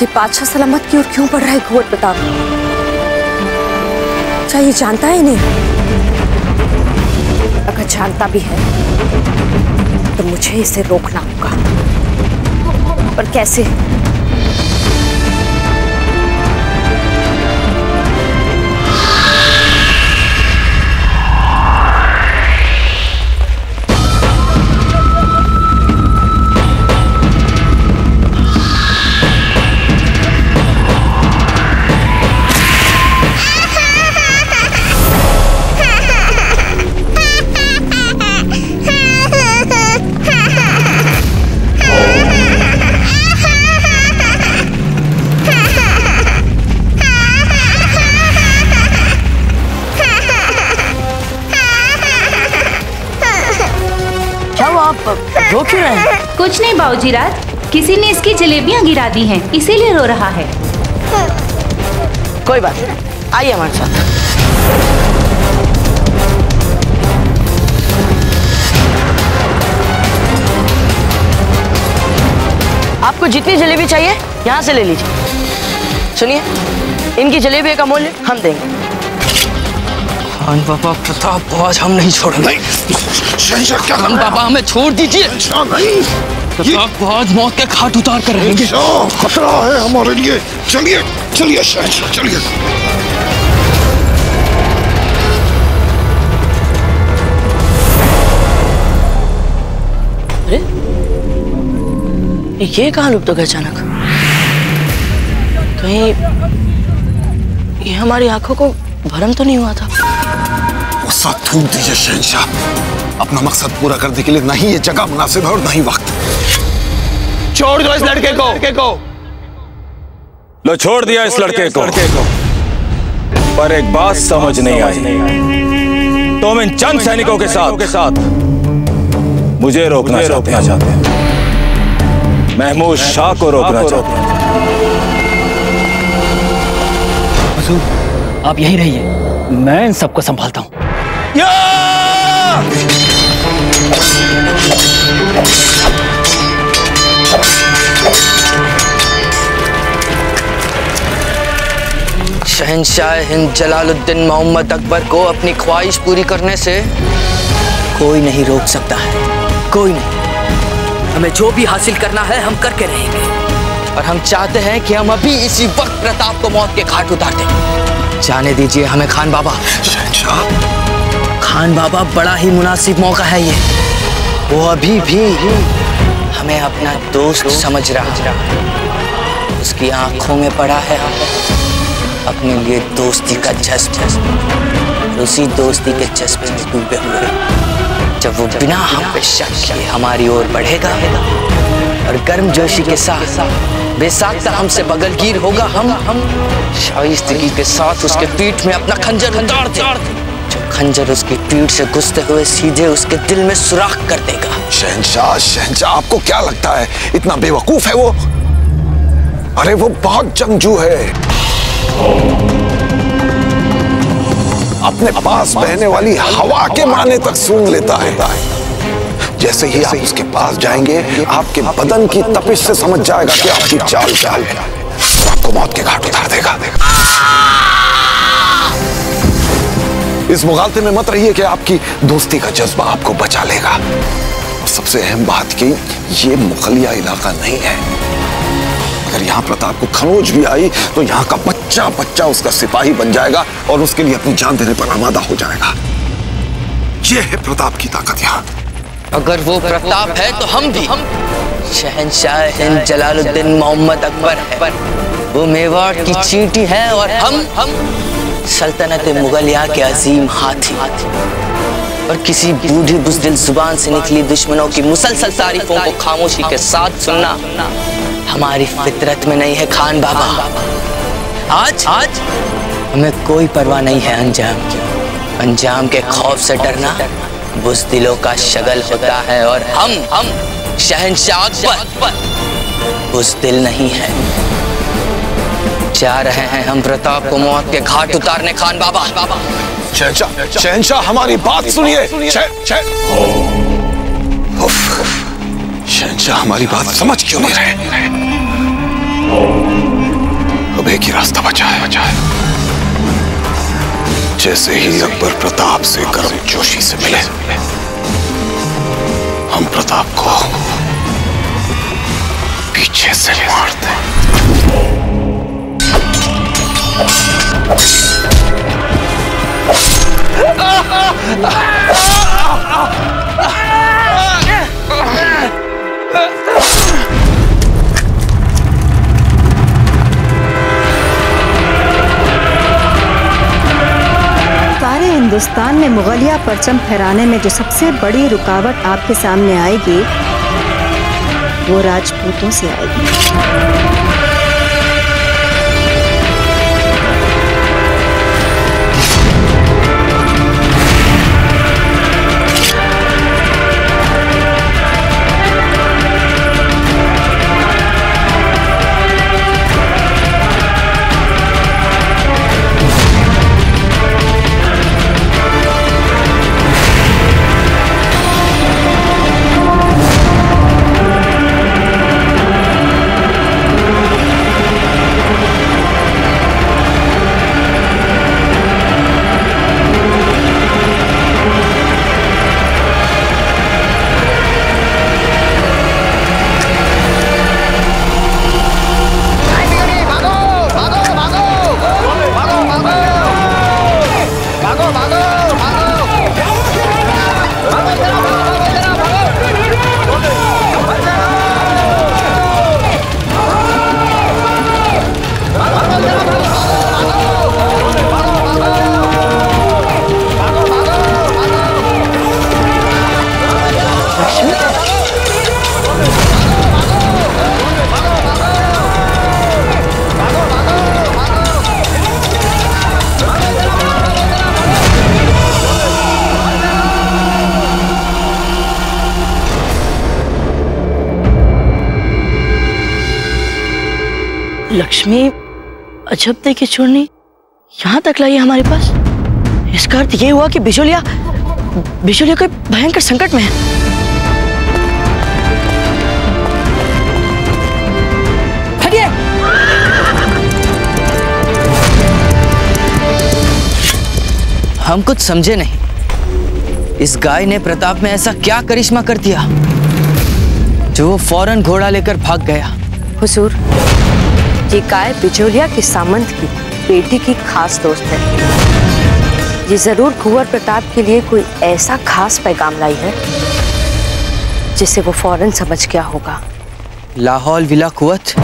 ये बादशाह सलामत की ओर क्यों बढ़ रहा है घोर प्रताप? क्या ये जानता है नहीं? अगर जानता भी है तो मुझे इसे रोकना होगा, पर कैसे? रो क्यों रहे हैं? कुछ नहीं बाबूजी राज, किसी ने इसकी जलेबियां गिरा दी हैं, इसीलिए रो रहा है। कोई बात नहीं, आइए हमारे साथ। आपको जितनी जलेबी चाहिए यहाँ से ले लीजिए। सुनिए, इनकी जलेबी का मूल्य हम देंगे। खान बाबा प्रताप को आज हम नहीं छोड़ेंगे। शहंशाह क्या खान बाबा हमें छोड़ दीजिए। प्रताप को आज मौत के घाट उतार कर रहेंगे। खतरा है हमारे लिए। चलिए चलिए शहंशाह चलिए। अरे ये कहाँ लुप्त हो गया अचानक? कहीं ये हमारी आंखों को भ्रम तो नहीं हुआ था? गुस्सा थूक दीजिए शहंशाह। अपना मकसद पूरा करने के लिए नहीं ये जगह मुनासिब है और नहीं वक्त। छोड़ दो इस लड़के को। लो छोड़ दिया इस लड़के को। पर एक बात समझ नहीं आई, तुम इन चंद सैनिकों के साथ मुझे रोकना चाहते हैं। महमूद शाह को रोकना चाहते हैं। आप यहीं रहिए, मैं इन सबको संभालता हूं। शहंशाह हिंद जलालुद्दीन मोहम्मद अकबर को अपनी ख्वाहिश पूरी करने से कोई नहीं रोक सकता है, कोई नहीं। हमें जो भी हासिल करना है हम करके रहेंगे, और हम चाहते हैं कि हम अभी इसी वक्त प्रताप को मौत के घाट उतार दें। जाने दीजिए हमें खान बाबा। खान बाबा, बड़ा ही मुनासिब मौका है ये। वो अभी भी हमें अपना दोस्त समझ रहा, उसकी आंखों में पड़ा है अपने लिए दोस्ती का जज्बा। उसी दोस्ती के जज्बे में डूबे हुए जब वो बिना हम पे शक किए हमारी ओर बढ़ेगा और गर्मजोशी के साथ बेसाख्ता हमसे बगलगीर होगा, हम शाइस्तगी के साथ उसके पीठ में अपना खंजर उतार दें। जो खंजर उसकी पीठ से घुसते हुए सीधे उसके दिल में सुराख कर देगा। शहंशाह आपको क्या लगता है इतना बेवकूफ है वो? अरे वो बहुत जंगजू है, अपने पास बहने वाली हवा के माने तक सूंघ लेता है। जैसे ही आप उसके पास जाएंगे आपके बदन की तपिश से समझ जाएगा कि आपकी चाल क्या है, आपको मौत के घाट उतार देगा। इस मुगालते में मत रहिए कि आपकी दोस्ती का जज्बा आपको बचा लेगा। और सबसे अहम बात कि ये मुगलिया इलाका नहीं है। अगर यहाँ प्रताप को खरोंच भी आई तो यहाँ का बच्चा बच्चा उसका सिपाही बन जाएगा और उसके लिए अपनी जान देने पर आमादा हो जाएगा। ये है प्रताप की ताकत यहाँ। अगर वो प्रताप है तो हम भी। शहंशाह हिंद जलालुद्दीन मोहम्मद अकबर है, वो मेवाड़ की चींटी है, और हम सल्तनत मुगलिया के अजीम हाथी। और किसी बूढ़ी बुज़दिल जुबान से निकली दुश्मनों की मुसलसल तारीफों को खामोशी के साथ सुनना हमारी फितरत में नहीं है खान बाबा। आज हमें कोई परवाह नहीं है अंजाम की। अंजाम के खौफ से डरना बुज़दिलों का शगल होता है, और हम शहंशाह अकबर बुज़दिल नहीं है। जा रहे हैं हम प्रताप को मौत के घाट उतारने खान बाबा। शहंशाह हमारी बात सुनिए। शहंशाह हमारी बात समझ क्यों नहीं रहे? एक ही रास्ता बचा है। जैसे ही अकबर प्रताप से गर्मजोशी से मिले, हम प्रताप को पीछे से मार दें। सारे हिंदुस्तान में मुगलिया परचम फहराने में जो सबसे बड़ी रुकावट आपके सामने आएगी, वो राजपूतों से आएगी। लक्ष्मी अजब देखी छोड़नी यहाँ तक लाई हमारे पास। इसका अर्थ ये हुआ कि बिचौलिया कोई भयंकर संकट में है। हटिए। हम कुछ समझे नहीं, इस गाय ने प्रताप में ऐसा क्या करिश्मा कर दिया जो वो फौरन घोड़ा लेकर भाग गया। हुजूर, ये गाय बिचौलिया की सामंत की बेटी की खास दोस्त है। ये जरूर कुंवर प्रताप के लिए कोई ऐसा खास पैगाम लाई है जिसे वो फौरन समझ गया होगा। लाहौल विला कुवत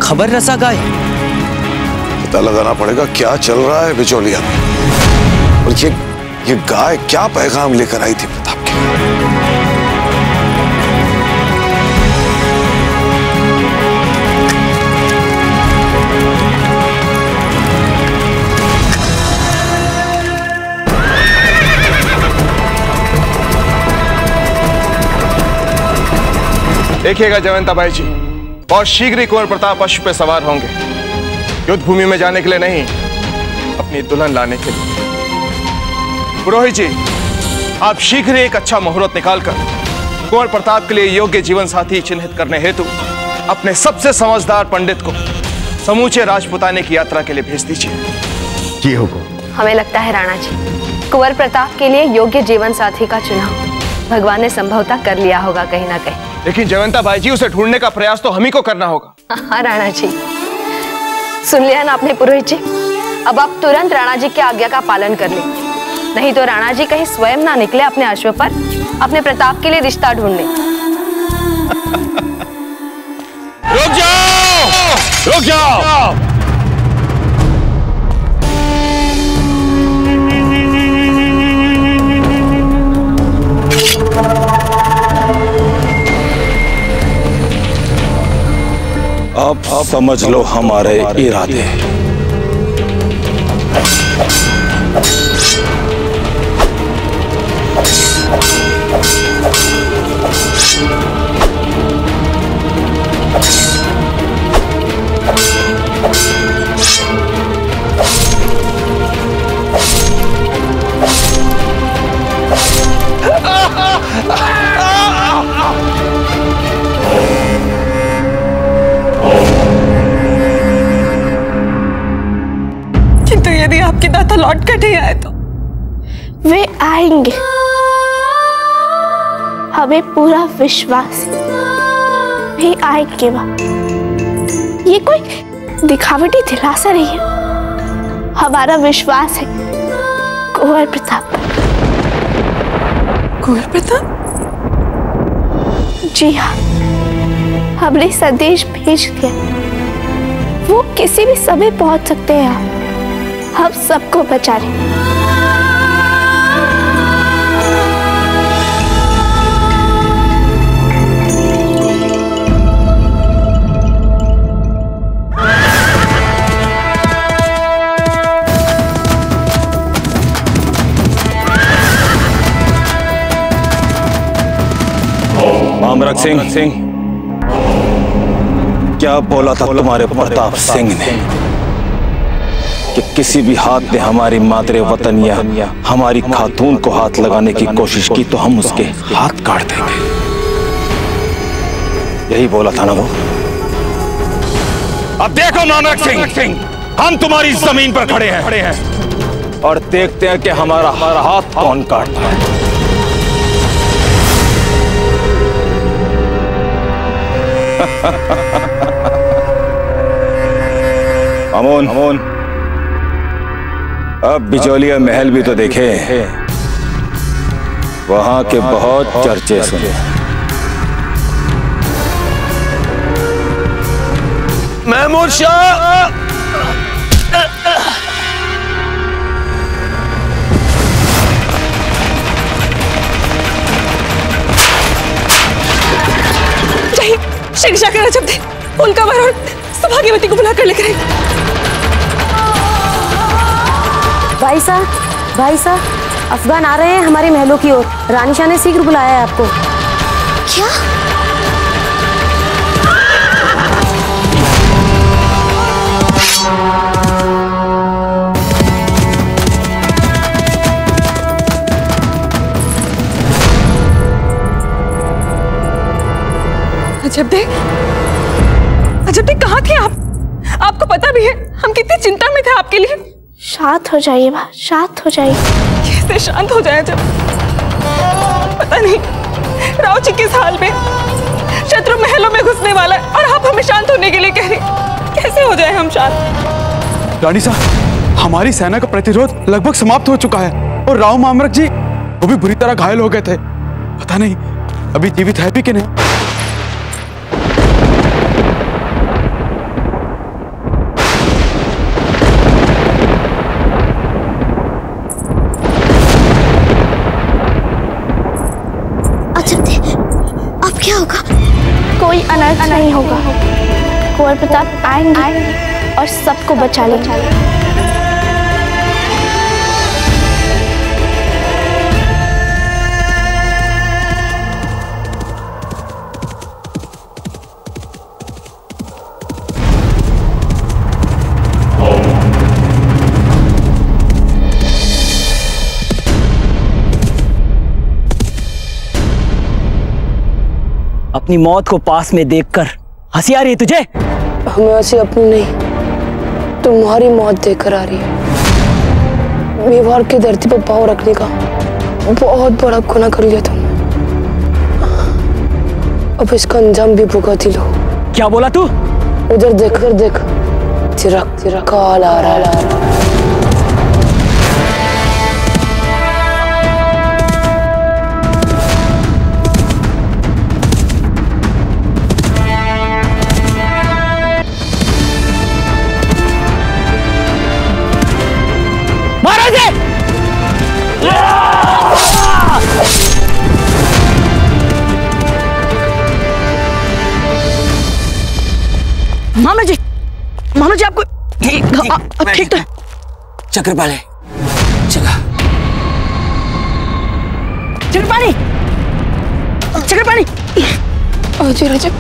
खबर रसा गाय। पता लगाना पड़ेगा क्या चल रहा है बिचौलिया में, और ये गाय क्या पैगाम लेकर आई थी प्रताप के। देखिएगा जयवंता बाई जी, बहुत शीघ्र ही कुंवर प्रताप अश्व पे सवार होंगे, युद्ध भूमि में जाने के लिए नहीं, अपनी दुल्हन लाने के लिए। पुरोहित जी, आप शीघ्र एक अच्छा मुहूर्त निकालकर कुंवर प्रताप के लिए योग्य जीवन साथी चिन्हित करने हेतु अपने सबसे समझदार पंडित को समूचे राजपुताने की यात्रा के लिए भेज दीजिए। जी हुकुम। हमें लगता है राणा जी, कुंवर प्रताप के लिए योग्य जीवन साथी का चुनाव भगवान ने संभवतः कर लिया होगा कहीं ना कहीं। लेकिन जयवंता बाई जी, उसे ढूंढने का प्रयास तो हम ही को करना होगा। हाँ राणा जी, सुन लिया ना आपने पुरोहित जी। अब आप तुरंत राणा जी की आज्ञा का पालन कर ले, नहीं तो राणा जी कहीं स्वयं ना निकले अपने अश्व पर अपने प्रताप के लिए रिश्ता ढूंढने। रुक जाओ, रुक जाओ। अब समझ लो हमारे इरादे। लौट कर नहीं आए तो? वे आएंगे, हमें पूरा विश्वास है वे आएंगे। ये कोई दिखावटी दिलासा नहीं है, हमारा विश्वास है कुंवर प्रताप पर। कुंवर प्रताप? जी हाँ, हमने संदेश भेज दिया, वो किसी भी समय पहुंच सकते हैं। हम सबको बचा लें। मामरक सिंह, क्या बोला था तुम्हारे प्रताप सिंह ने कि किसी भी हाथ ने हमारी मातरे वतन या हमारी खातून को हाथ लगाने की कोशिश की तो हम उसके हाथ काट देंगे? यही बोला था ना वो? अब देखो मामरक सिंह, हम तुम्हारी जमीन पर खड़े हैं और देखते हैं कि हमारा हाथ कौन काटता है। अमोन, अब बिजोलिया महल भी तो देखे, वहां के बहुत चर्चे सुने। महमूद शाह, शेरशाह का रजब थे, उनका वरण सौभाग्यवती को बुलाकर लेकर आए। भाई साहब, अफगान आ रहे हैं हमारे महलों की ओर। रानी शाह ने शीघ्र बुलाया है आपको। क्या? अजब दे, कहाँ थे आप? आपको पता भी है हम कितनी चिंता में थे आपके लिए। शांत हो जाइए माँ, शांत हो जाइए। कैसे शांत हो जाए? जब पता नहीं राव जी किस हाल में, शत्रु महलों में घुसने वाला है और आप हमें शांत होने के लिए कह रहे। कैसे हो जाए हम शांत? रानी साहब, हमारी सेना का प्रतिरोध लगभग समाप्त हो चुका है और राव मामरक जी वो भी बुरी तरह घायल हो गए थे। पता नहीं अभी जीवित है भी कि नहीं। कोई अनर्थ नहीं होगा, कुंवर प्रताप आएंगे और सबको बचा लेंगे। अपनी मौत को पास में देखकर हंसी आ रही है तुझे? हमें हंसी अपनी नहीं, तुम्हारी मौत देखकर आ रही है। मेवाड़ की धरती पर पाँव रखने का बहुत बड़ा गुनाह कर लिया तुमने। अब इसका अंजाम भी भुगत ही लो। क्या बोला तू? उधर देख, तिरक काल आ रहा है। मामला जी आपको ठीक तो? चक्रपाणी, अजय रजब,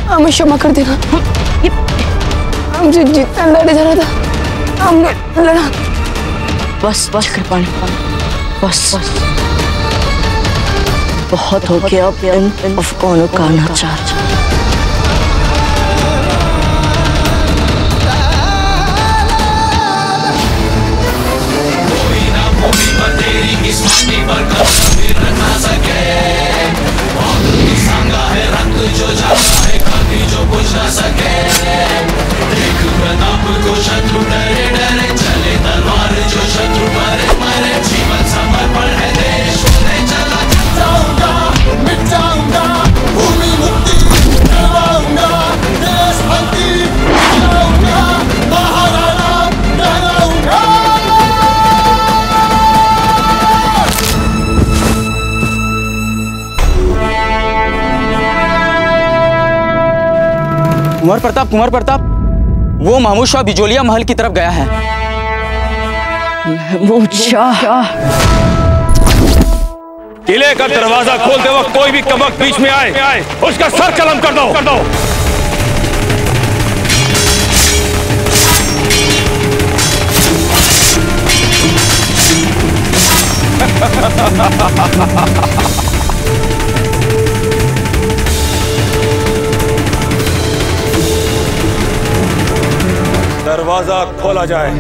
हमें क्षमा कर देना। हमसे जितना लड़े जाना था हमने लड़ा। बस चक्रपाणी, बस बहुत हो गया अब इन अफगानों का अनाचार। कुंवर प्रताप, वो महमूद शाह बिजोलिया महल की तरफ गया है। महमूद शाह। किले का दरवाजा खोलते वक्त कोई भी कबक बीच में आए, उसका सर कलम कर दो। दरवाजा खोला जाए।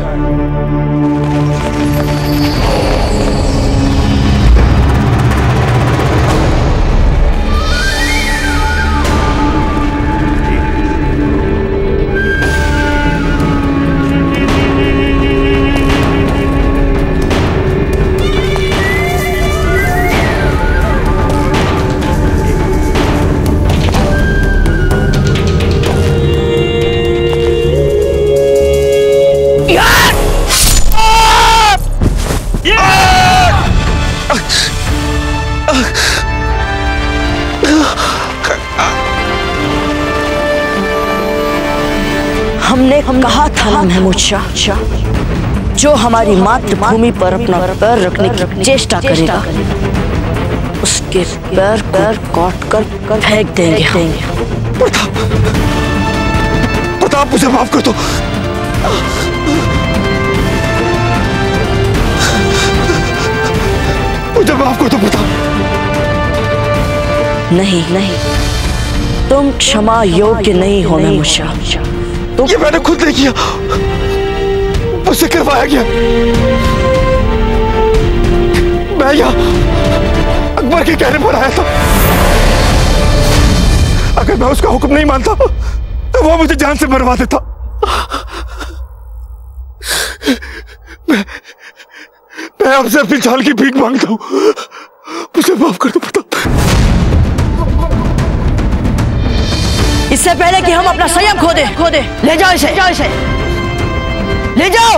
हमने कहा था ना महमूद शाह, जो हमारी मातृभूमि पर अपना पैर रखने की चेष्टा करेगा, उसके पैर काट कर फेंक देंगे। प्रताप मुझे माफ कर दो। मुझे माफ कर दो प्रताप। नहीं, तुम क्षमा योग्य नहीं हो महमूद शाह। ये मैंने खुद नहीं किया, मुझसे करवाया गया। मैं यहाँ अकबर के कहने पर आया था। अगर मैं उसका हुक्म नहीं मानता तो वो मुझे जान से मरवा देता। मैं आपसे अपनी जान की भीख मांगता हूँ, मुझे माफ कर दो प्रताप। इससे पहले कि हम अपना संयम खो दे, ले जाओ इसे, ले जाओ।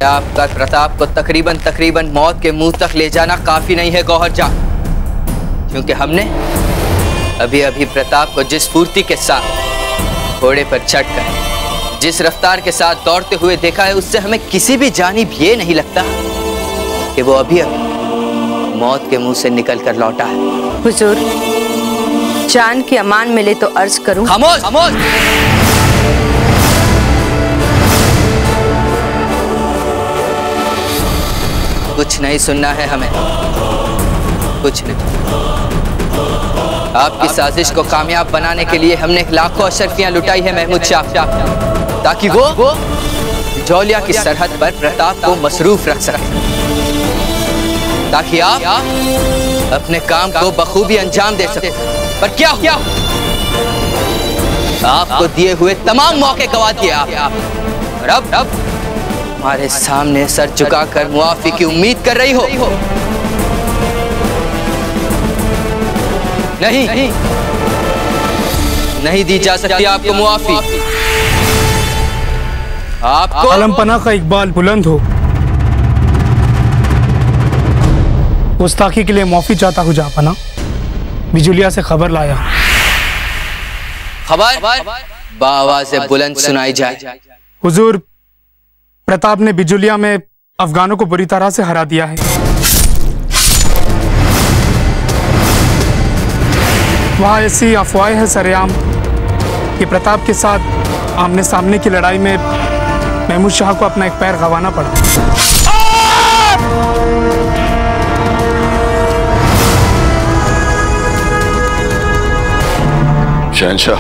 आपका प्रताप को तकरीबन मौत के मुंह तक ले जाना काफी नहीं है गौहर जान, क्योंकि हमने अभी प्रताप को जिस फुर्ती के साथ घोड़े पर चढ़कर जिस रफ्तार के साथ दौड़ते हुए देखा है, उससे हमें किसी भी जानिब ये नहीं लगता कि वो अभी मौत के मुंह से निकल कर लौटा है। हुजूर, जान की अमान मिले तो अर्ज करूं। खामोश। कुछ नहीं सुनना है हमें, कुछ नहीं। आपकी साजिश को कामयाब बनाने के लिए हमने लाखों अशरफियां लुटाई है महमूद शाह, ताकि वो बिजोलिया की सरहद पर प्रताप को मसरूफ रख सके, ताकि आप अपने काम को बखूबी अंजाम दे सके। पर क्या आपको दिए हुए तमाम मौके गवा दिए आप। और अब हमारे सामने सर झुकाकर मुआफी की उम्मीद कर रही हो। नहीं दी जा सकती आपको मुआफी। आपको आलमपना का इकबाल बुलंद हो। गुस्ताखी के लिए माफी चाहता हूँ जापना। बिजुलिया से खबर लाया। खबर बाआवाज़ बुलंद सुनाई जाए। हुजूर, प्रताप ने बिजुलिया में अफगानों को बुरी तरह से हरा दिया है। वहाँ ऐसी अफवाहें हैं सरेआम कि प्रताप के साथ आमने सामने की लड़ाई में महमूद शाह को अपना एक पैर गंवाना पड़ा। शहंशाह,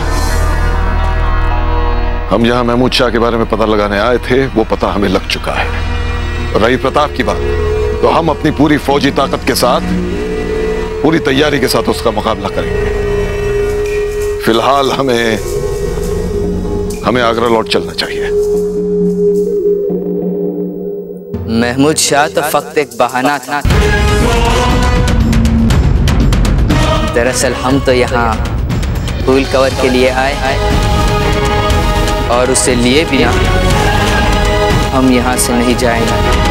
हम यहाँ महमूद शाह के बारे में पता लगाने आए थे, वो पता हमें लग चुका है। रही प्रताप की बात, तो हम अपनी पूरी फौजी ताकत के साथ, पूरी तैयारी के साथ उसका मुकाबला करेंगे। फिलहाल हमें आगरा लौट चलना चाहिए। महमूद शाह तो फक्त एक बहाना था। दरअसल हम तो यहाँ फूल कवर के लिए आए और उसे लिए बिना हम यहाँ से नहीं जाएंगे।